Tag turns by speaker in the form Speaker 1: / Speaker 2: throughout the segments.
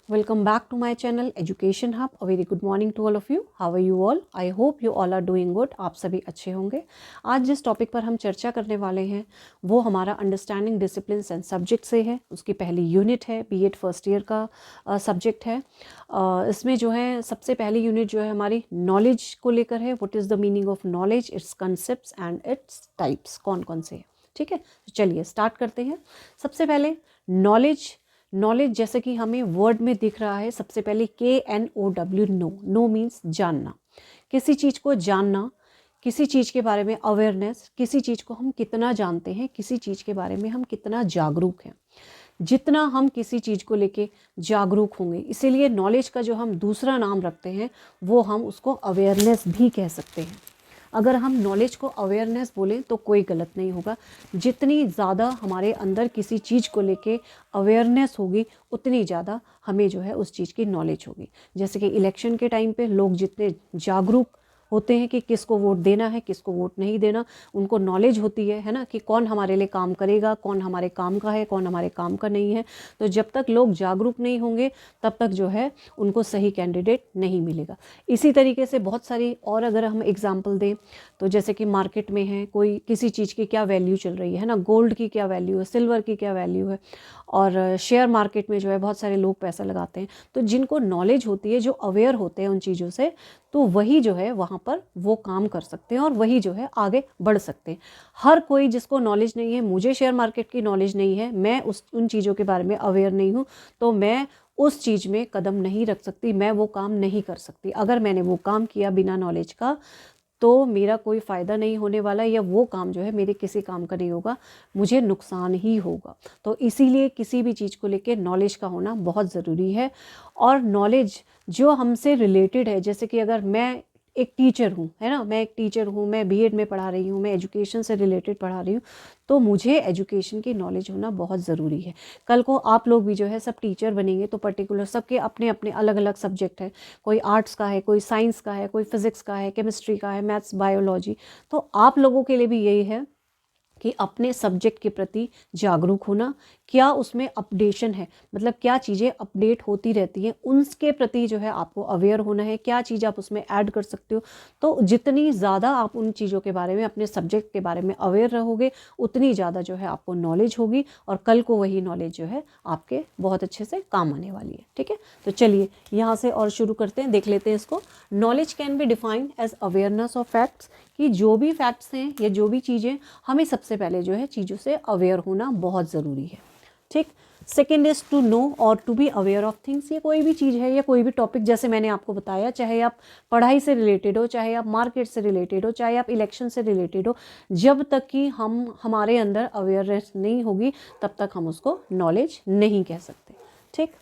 Speaker 1: Welcome back to my channel Education Hub. A very good morning to all of you. How are you all? I hope you all are doing good. आप सभी अच्छे होंगे. आज जिस topic पर हम चर्चा करने वाले हैं वो हमारा अंडरस्टैंडिंग डिसिप्लिन्स एंड सब्जेक्ट से है. उसकी पहली यूनिट है, बीएड फर्स्ट ईयर का सब्जेक्ट है. इसमें जो है सबसे पहली यूनिट जो है हमारी नॉलेज को लेकर है. What is the meaning of knowledge, it's concepts and its types, कौन कौन से हैं. ठीक है, तो चलिए स्टार्ट करते हैं. सबसे पहले नॉलेज जैसे कि हमें वर्ड में दिख रहा है. सबसे पहले KNOW, नो मीन्स जानना. किसी चीज़ को जानना, किसी चीज़ के बारे में अवेयरनेस, किसी चीज़ को हम कितना जानते हैं, किसी चीज़ के बारे में हम कितना जागरूक हैं. जितना हम किसी चीज़ को लेके जागरूक होंगे, इसीलिए नॉलेज का जो हम दूसरा नाम रखते हैं वो हम उसको अवेयरनेस भी कह सकते हैं. अगर हम नॉलेज को अवेयरनेस बोलें तो कोई गलत नहीं होगा. जितनी ज़्यादा हमारे अंदर किसी चीज़ को लेके अवेयरनेस होगी उतनी ज़्यादा हमें जो है उस चीज़ की नॉलेज होगी. जैसे कि इलेक्शन के टाइम पे लोग जितने जागरूक होते हैं कि किसको वोट देना है, किसको वोट नहीं देना, उनको नॉलेज होती है ना, कि कौन हमारे लिए काम करेगा, कौन हमारे काम का है, कौन हमारे काम का नहीं है. तो जब तक लोग जागरूक नहीं होंगे तब तक जो है उनको सही कैंडिडेट नहीं मिलेगा. इसी तरीके से बहुत सारी और अगर हम एग्जांपल दें तो जैसे कि मार्केट में है, कोई किसी चीज़ की क्या वैल्यू चल रही है ना, गोल्ड की क्या वैल्यू है, सिल्वर की क्या वैल्यू है, और शेयर मार्केट में जो है बहुत सारे लोग पैसा लगाते हैं. तो जिनको नॉलेज होती है, जो अवेयर होते हैं उन चीज़ों से, तो वही जो है वहाँ पर वो काम कर सकते हैं और वही जो है आगे बढ़ सकते हैं. हर कोई जिसको नॉलेज नहीं है, मुझे शेयर मार्केट की नॉलेज नहीं है, मैं उन चीज़ों के बारे में अवेयर नहीं हूँ, तो मैं उस चीज़ में कदम नहीं रख सकती, मैं वो काम नहीं कर सकती. अगर मैंने वो काम किया बिना नॉलेज का तो मेरा कोई फ़ायदा नहीं होने वाला, या वो काम जो है मेरे किसी काम का नहीं होगा, मुझे नुकसान ही होगा. तो इसीलिए किसी भी चीज़ को लेके नॉलेज का होना बहुत ज़रूरी है. और नॉलेज जो हमसे रिलेटेड है, जैसे कि अगर मैं एक टीचर हूँ, है ना, मैं एक टीचर हूँ, मैं बीएड में पढ़ा रही हूँ, मैं एजुकेशन से रिलेटेड पढ़ा रही हूँ, तो मुझे एजुकेशन की नॉलेज होना बहुत ज़रूरी है. कल को आप लोग भी जो है सब टीचर बनेंगे तो पर्टिकुलर सबके अपने अपने अलग अलग सब्जेक्ट हैं. कोई आर्ट्स का है, कोई साइंस का है, कोई फिज़िक्स का है, केमिस्ट्री का है, मैथ्स, बायोलॉजी. तो आप लोगों के लिए भी यही है कि अपने सब्जेक्ट के प्रति जागरूक होना. क्या उसमें अपडेशन है, मतलब क्या चीज़ें अपडेट होती रहती हैं, उनके प्रति जो है आपको अवेयर होना है. क्या चीज़ आप उसमें ऐड कर सकते हो. तो जितनी ज़्यादा आप उन चीज़ों के बारे में, अपने सब्जेक्ट के बारे में अवेयर रहोगे, उतनी ज़्यादा जो है आपको नॉलेज होगी, और कल को वही नॉलेज जो है आपके बहुत अच्छे से काम आने वाली है. ठीक है, तो चलिए यहाँ से और शुरू करते हैं, देख लेते हैं इसको. Knowledge can be defined as awareness of facts, कि जो भी फैक्ट्स हैं या जो भी चीज़ें, हमें सबसे पहले जो है चीज़ों से अवेयर होना बहुत ज़रूरी है. ठीक. सेकेंड इज़ टू नो और to be aware of things. ये कोई भी चीज़ है या कोई भी टॉपिक, जैसे मैंने आपको बताया, चाहे आप पढ़ाई से रिलेटेड हो, चाहे आप मार्केट से रिलेटेड हो, चाहे आप इलेक्शन से रिलेटेड हो, जब तक कि हमारे अंदर अवेयरनेस नहीं होगी तब तक हम उसको नॉलेज नहीं कह सकते. ठीक.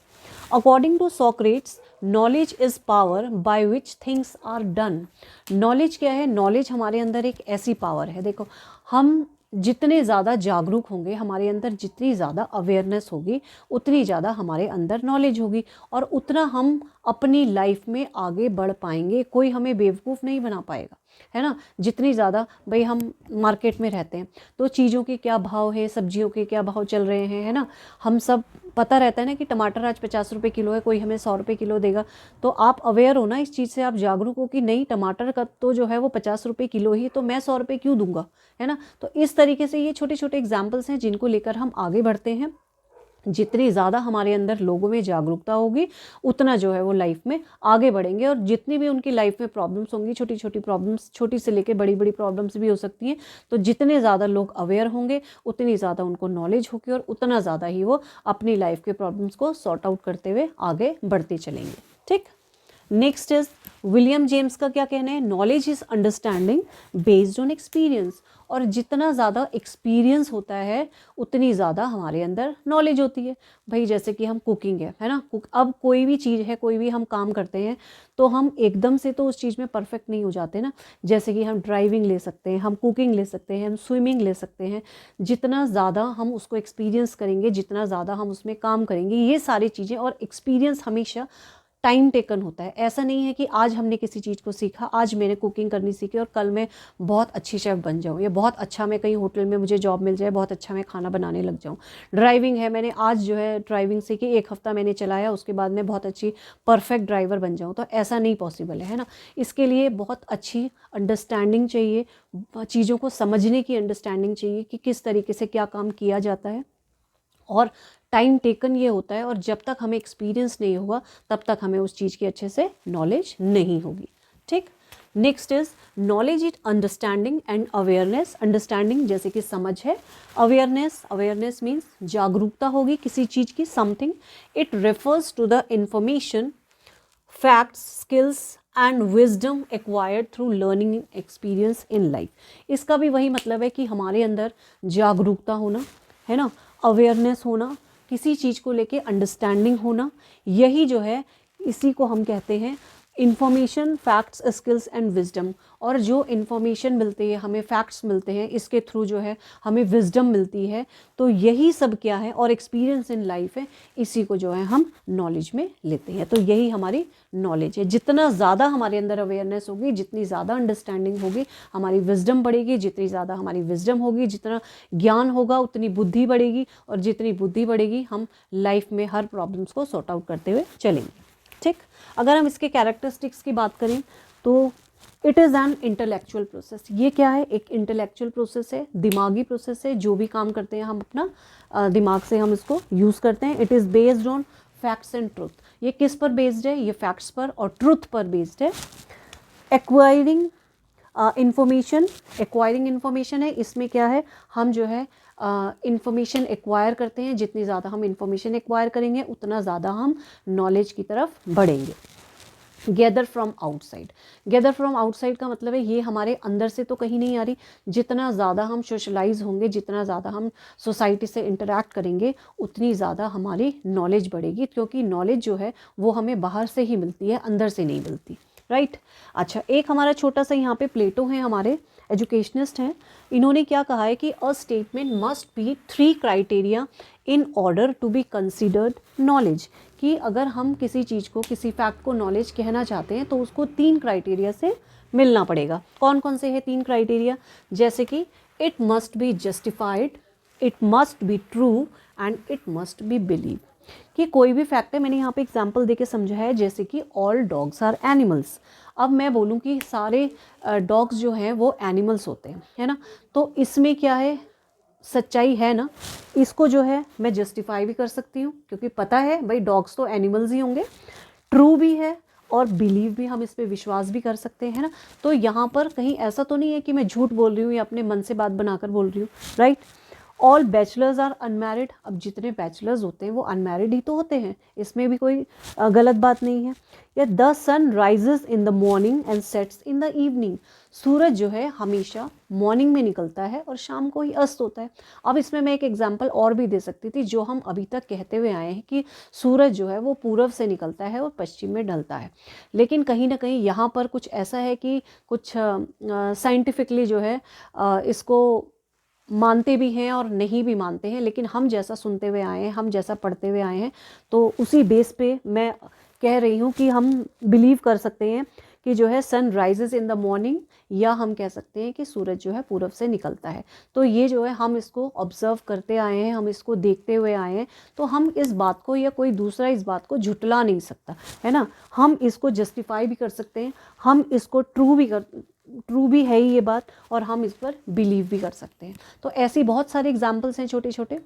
Speaker 1: According to Socrates, knowledge is power by which things are done. Knowledge क्या है? नॉलेज हमारे अंदर एक ऐसी पावर है. देखो, हम जितने ज़्यादा जागरूक होंगे, हमारे अंदर जितनी ज़्यादा अवेयरनेस होगी, उतनी ज़्यादा हमारे अंदर नॉलेज होगी, और उतना हम अपनी लाइफ में आगे बढ़ पाएंगे. कोई हमें बेवकूफ़ नहीं बना पाएगा, है ना. जितनी ज़्यादा, भाई हम मार्केट में रहते हैं तो चीज़ों के क्या भाव है, सब्जियों के क्या भाव चल रहे हैं, है ना. हम सब पता रहता है ना कि टमाटर आज 50 रुपये किलो है, कोई हमें 100 रुपये किलो देगा. तो आप अवेयर हो ना इस चीज़ से, आप जागरूक हो कि नहीं, टमाटर का तो जो है वो 50 रुपये किलो ही, तो मैं 100 रुपये क्यों दूंगा, है ना. तो इस तरीके से ये छोटे छोटे एग्जाम्पल्स हैं जिनको लेकर हम आगे बढ़ते हैं. जितनी ज़्यादा हमारे अंदर लोगों में जागरूकता होगी, उतना जो है वो लाइफ में आगे बढ़ेंगे. और जितनी भी उनकी लाइफ में प्रॉब्लम्स होंगी, छोटी छोटी प्रॉब्लम्स, छोटी से लेके बड़ी बड़ी प्रॉब्लम्स भी हो सकती हैं, तो जितने ज़्यादा लोग अवेयर होंगे उतनी ज़्यादा उनको नॉलेज होगी, और उतना ज़्यादा ही वो अपनी लाइफ के प्रॉब्लम्स को सॉर्ट आउट करते हुए आगे बढ़ते चलेंगे. ठीक. नेक्स्ट इज विलियम जेम्स का क्या कहना है? Knowledge is understanding based on experience. और जितना ज़्यादा एक्सपीरियंस होता है उतनी ज़्यादा हमारे अंदर नॉलेज होती है. भाई जैसे कि हम कुकिंग है ना, अब कोई भी चीज़ है, कोई भी हम काम करते हैं तो हम एकदम से तो उस चीज़ में परफेक्ट नहीं हो जाते ना. जैसे कि हम ड्राइविंग ले सकते हैं, हम कुकिंग ले सकते हैं, हम स्विमिंग ले सकते हैं. जितना ज़्यादा हम उसको एक्सपीरियंस करेंगे, जितना ज़्यादा हम उसमें काम करेंगे, ये सारी चीज़ें, और एक्सपीरियंस हमेशा टाइम टेकन होता है। ऐसा नहीं है कि आज हमने किसी चीज़ को सीखा, आज मैंने कुकिंग करनी सीखी और कल मैं बहुत अच्छी शेफ़ बन जाऊँ, या बहुत अच्छा मैं कहीं होटल में मुझे जॉब मिल जाए, बहुत अच्छा मैं खाना बनाने लग जाऊँ। ड्राइविंग है, मैंने आज जो है ड्राइविंग सीखी, 1 हफ्ता मैंने चलाया, उसके बाद मैं बहुत अच्छी परफेक्ट ड्राइवर बन जाऊँ, तो ऐसा नहीं पॉसिबल है ना। इसके लिए बहुत अच्छी अंडरस्टैंडिंग चाहिए, चीज़ों को समझने की अंडरस्टैंडिंग चाहिए कि किस तरीके से क्या काम किया जाता है, और टाइम टेकन ये होता है। और जब तक हमें एक्सपीरियंस नहीं होगा तब तक हमें उस चीज़ की अच्छे से नॉलेज नहीं होगी। ठीक। Next is knowledge is understanding and awareness. Understanding जैसे कि समझ है, अवेयरनेस, अवेयरनेस मीन्स जागरूकता होगी किसी चीज़ की, something. It refers to the information, facts, skills and wisdom acquired through learning experience in life. इसका भी वही मतलब है कि हमारे अंदर जागरूकता होना, है ना, अवेयरनेस होना, किसी चीज़ को लेके अंडरस्टैंडिंग होना, यही जो है इसी को हम कहते हैं information, facts, skills and wisdom. और जो इन्फॉर्मेशन मिलती है हमें, फैक्ट्स मिलते हैं, इसके थ्रू जो है हमें विजडम मिलती है, तो यही सब क्या है, और एक्सपीरियंस इन लाइफ है, इसी को जो है हम नॉलेज में लेते हैं। तो यही हमारी नॉलेज है। जितना ज़्यादा हमारे अंदर अवेयरनेस होगी, जितनी ज़्यादा अंडरस्टैंडिंग होगी, हमारी विजडम बढ़ेगी। जितनी ज़्यादा हमारी विजडम होगी, जितना ज्ञान होगा, उतनी बुद्धि बढ़ेगी, और जितनी बुद्धि बढ़ेगी हम लाइफ में हर प्रॉब्लम्स को सॉर्ट आउट करते हुए चलेंगे। ठीक। अगर हम इसके कैरेक्टरिस्टिक्स की बात करें तो it is an intellectual process. ये क्या है, एक इंटेलेक्चुअल प्रोसेस है, दिमागी प्रोसेस है। जो भी काम करते हैं हम अपना दिमाग से हम इसको यूज़ करते हैं। It is based on facts and truth. ये किस पर बेस्ड है, ये फैक्ट्स पर और ट्रुथ पर बेस्ड है। एक्वायरिंग इंफॉर्मेशन, एक्वायरिंग इन्फॉर्मेशन है, इसमें क्या है, हम जो है इंफॉर्मेशन एक्वायर करते हैं। जितनी ज़्यादा हम इंफॉर्मेशन एक्वायर करेंगे उतना ज़्यादा हम नॉलेज की तरफ बढ़ेंगे। Gather from outside, gather from outside का मतलब है ये हमारे अंदर से तो कहीं नहीं आ रही। जितना ज़्यादा हम सोशलाइज होंगे, जितना ज़्यादा हम सोसाइटी से इंटरेक्ट करेंगे, उतनी ज़्यादा हमारी नॉलेज बढ़ेगी, क्योंकि नॉलेज जो है वो हमें बाहर से ही मिलती है, अंदर से नहीं मिलती। राइट। अच्छा, एक हमारा छोटा सा यहाँ पे प्लेटो हैं, हमारे एजुकेशनिस्ट हैं। इन्होंने क्या कहा है कि a statement must be 3 criteria in order to be considered knowledge. कि अगर हम किसी चीज़ को, किसी फैक्ट को नॉलेज कहना चाहते हैं तो उसको 3 क्राइटेरिया से मिलना पड़ेगा। कौन कौन से हैं 3 क्राइटेरिया? जैसे कि it must be justified, it must be true and it must be believe. कि कोई भी फैक्ट है, मैंने यहाँ पे एग्जांपल देके समझा है, जैसे कि ऑल डॉग्स आर एनिमल्स। अब मैं बोलूँ कि सारे डॉग्स जो हैं वो एनिमल्स होते हैं, है ना, तो इसमें क्या है, सच्चाई है ना। इसको जो है मैं जस्टिफाई भी कर सकती हूँ, क्योंकि पता है भाई डॉग्स तो एनिमल्स ही होंगे। ट्रू भी है और बिलीव भी, हम इस पर विश्वास भी कर सकते हैं ना। तो यहाँ पर कहीं ऐसा तो नहीं है कि मैं झूठ बोल रही हूँ या अपने मन से बात बनाकर बोल रही हूँ। Right. All bachelors are unmarried. अब जितने बैचलर्स होते हैं वो अनमैरिड ही तो होते हैं, इसमें भी कोई गलत बात नहीं है। या the sun rises in the morning and sets in the evening. सूरज जो है हमेशा मॉर्निंग में निकलता है और शाम को ही अस्त होता है। अब इसमें मैं एक एग्जांपल और भी दे सकती थी, जो हम अभी तक कहते हुए आए हैं कि सूरज जो है वो पूर्व से निकलता है और पश्चिम में ढलता है। लेकिन कहीं ना कहीं यहाँ पर कुछ ऐसा है कि कुछ साइंटिफिकली जो है इसको मानते भी हैं और नहीं भी मानते हैं। लेकिन हम जैसा सुनते हुए आए हैं, हम जैसा पढ़ते हुए आए हैं, तो उसी बेस पे मैं कह रही हूँ कि हम बिलीव कर सकते हैं कि जो है sun rises in the morning, या हम कह सकते हैं कि सूरज जो है पूरब से निकलता है। तो ये जो है हम इसको ऑब्जर्व करते आए हैं, हम इसको देखते हुए आए हैं, तो हम इस बात को या कोई दूसरा इस बात को झुटला नहीं सकता, है ना। हम इसको जस्टिफाई भी कर सकते हैं, हम इसको ट्रू भी है ही ये बात, और हम इस पर बिलीव भी कर सकते हैं। तो ऐसी बहुत सारे एग्जाम्पल्स हैं छोटे छोटे।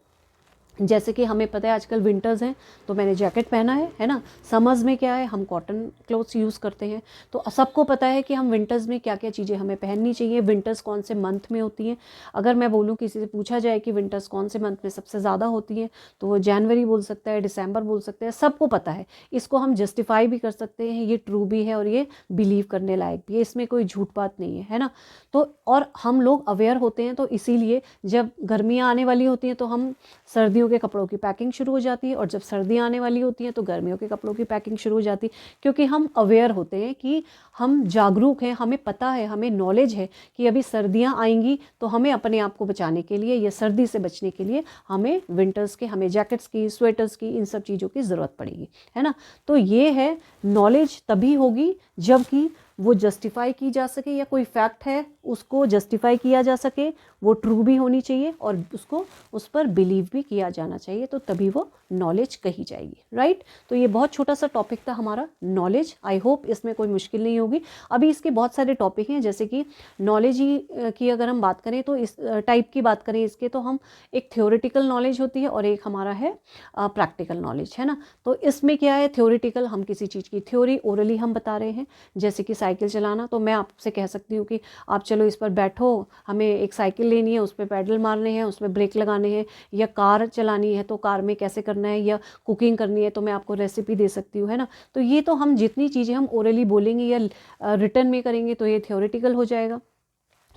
Speaker 1: जैसे कि हमें पता है आजकल विंटर्स हैं तो मैंने जैकेट पहना है ना। समर्स में क्या है, हम कॉटन क्लोथ्स यूज़ करते हैं। तो सबको पता है कि हम विंटर्स में क्या क्या चीज़ें हमें पहननी चाहिए, विंटर्स कौन से मंथ में होती हैं। अगर मैं बोलूँ, किसी से पूछा जाए कि विंटर्स कौन से मंथ में सबसे ज़्यादा होती है, तो वो जनवरी बोल सकता है, दिसंबर बोल सकता है, सबको पता है। इसको हम जस्टिफाई भी कर सकते हैं, ये ट्रू भी है और ये बिलीव करने लायक भी है, इसमें कोई झूठ बात नहीं है ना। तो और हम लोग अवेयर होते हैं, तो इसीलिए जब गर्मियाँ आने वाली होती हैं तो हम सर्दियों के कपड़ों की पैकिंग शुरू हो जाती है, और जब सर्दियाँ आने वाली होती हैं तो गर्मियों के कपड़ों की पैकिंग शुरू हो जाती है, क्योंकि हम अवेयर होते हैं कि हम जागरूक हैं, हमें पता है, हमें नॉलेज है कि अभी सर्दियाँ आएंगी तो हमें अपने आप को बचाने के लिए या सर्दी से बचने के लिए हमें विंटर्स के, हमें जैकेट्स की, स्वेटर्स की, इन सब चीज़ों की ज़रूरत पड़ेगी, है ना। तो ये है नॉलेज तभी होगी जबकि वो जस्टिफाई की जा सके, या कोई फैक्ट है उसको जस्टिफाई किया जा सके, वो ट्रू भी होनी चाहिए और उसको उस पर बिलीव भी किया जाना चाहिए, तो तभी वो नॉलेज कही जाएगी, राइट। तो ये बहुत छोटा सा टॉपिक था हमारा नॉलेज। आई होप इसमें कोई मुश्किल नहीं होगी। अभी इसके बहुत सारे टॉपिक हैं, जैसे कि नॉलेज ही की अगर हम बात करें तो इस टाइप की बात करें इसके, तो हम एक थ्योरेटिकल नॉलेज होती है और एक हमारा है प्रैक्टिकल नॉलेज, है ना। तो इसमें क्या है, थ्योरेटिकल हम किसी चीज़ की थ्योरी ओरली हम बता रहे हैं, जैसे कि साइकिल चलाना, तो मैं आपसे कह सकती हूँ कि आप चलो इस पर बैठो, हमें एक साइकिल लेनी है, उस पर पैडल मारने हैं, उस पर ब्रेक लगाने हैं, या कार चलानी है तो कार में कैसे करना है, या कुकिंग करनी है तो मैं आपको रेसिपी दे सकती हूँ, है ना। तो ये तो हम जितनी चीज़ें हम ओरली बोलेंगे या रिटर्न में करेंगे तो ये थ्योरेटिकल हो जाएगा।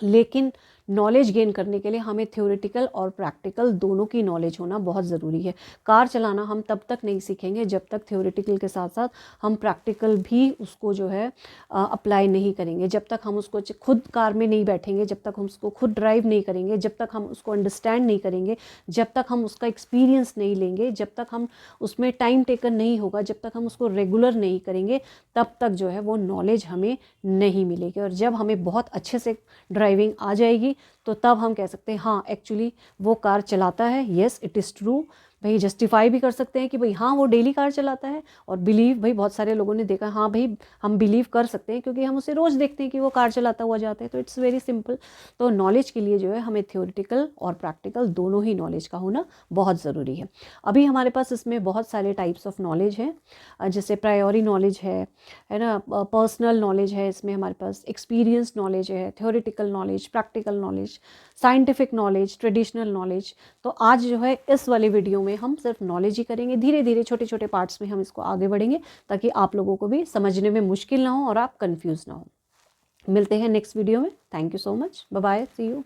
Speaker 1: लेकिन नॉलेज गेन करने के लिए हमें थ्योरेटिकल और प्रैक्टिकल दोनों की नॉलेज होना बहुत ज़रूरी है। कार चलाना हम तब तक नहीं सीखेंगे जब तक थ्योरेटिकल के साथ साथ हम प्रैक्टिकल भी उसको जो है अप्लाई नहीं करेंगे, जब तक हम उसको खुद कार में नहीं बैठेंगे, जब तक हम उसको खुद ड्राइव नहीं करेंगे, जब तक हम उसको अंडरस्टैंड नहीं करेंगे, जब तक हम उसका एक्सपीरियंस नहीं लेंगे, जब तक हम उसमें टाइम टेकन नहीं होगा, जब तक हम उसको रेगुलर नहीं करेंगे, तब तक जो है वो नॉलेज हमें नहीं मिलेगी। और जब हमें बहुत अच्छे से ड्राइविंग आ जाएगी तो तब हम कह सकते हैं हाँ एक्चुअली वो कार चलाता है, येस इट इज़ ट्रू। भाई जस्टिफाई भी कर सकते हैं कि भाई हाँ वो डेली कार चलाता है, और बिलीव, भाई बहुत सारे लोगों ने देखा, हाँ भाई हम बिलीव कर सकते हैं क्योंकि हम उसे रोज़ देखते हैं कि वो कार चलाता हुआ जाता है। तो इट्स वेरी सिंपल। तो नॉलेज के लिए जो है हमें थ्योरेटिकल और प्रैक्टिकल दोनों ही नॉलेज का होना बहुत ज़रूरी है। अभी हमारे पास इसमें बहुत सारे टाइप्स ऑफ नॉलेज हैं, जैसे प्रायोरी नॉलेज है ना, पर्सनल नॉलेज है, इसमें हमारे पास एक्सपीरियंस नॉलेज है, theoretical knowledge, practical knowledge, scientific knowledge, traditional knowledge. तो आज जो है इस वाले वीडियो में हम सिर्फ नॉलेज ही करेंगे, धीरे धीरे छोटे छोटे पार्ट्स में हम इसको आगे बढ़ेंगे ताकि आप लोगों को भी समझने में मुश्किल ना हो और आप कंफ्यूज ना हो। मिलते हैं नेक्स्ट वीडियो में। Thank you so much, bye bye, see you.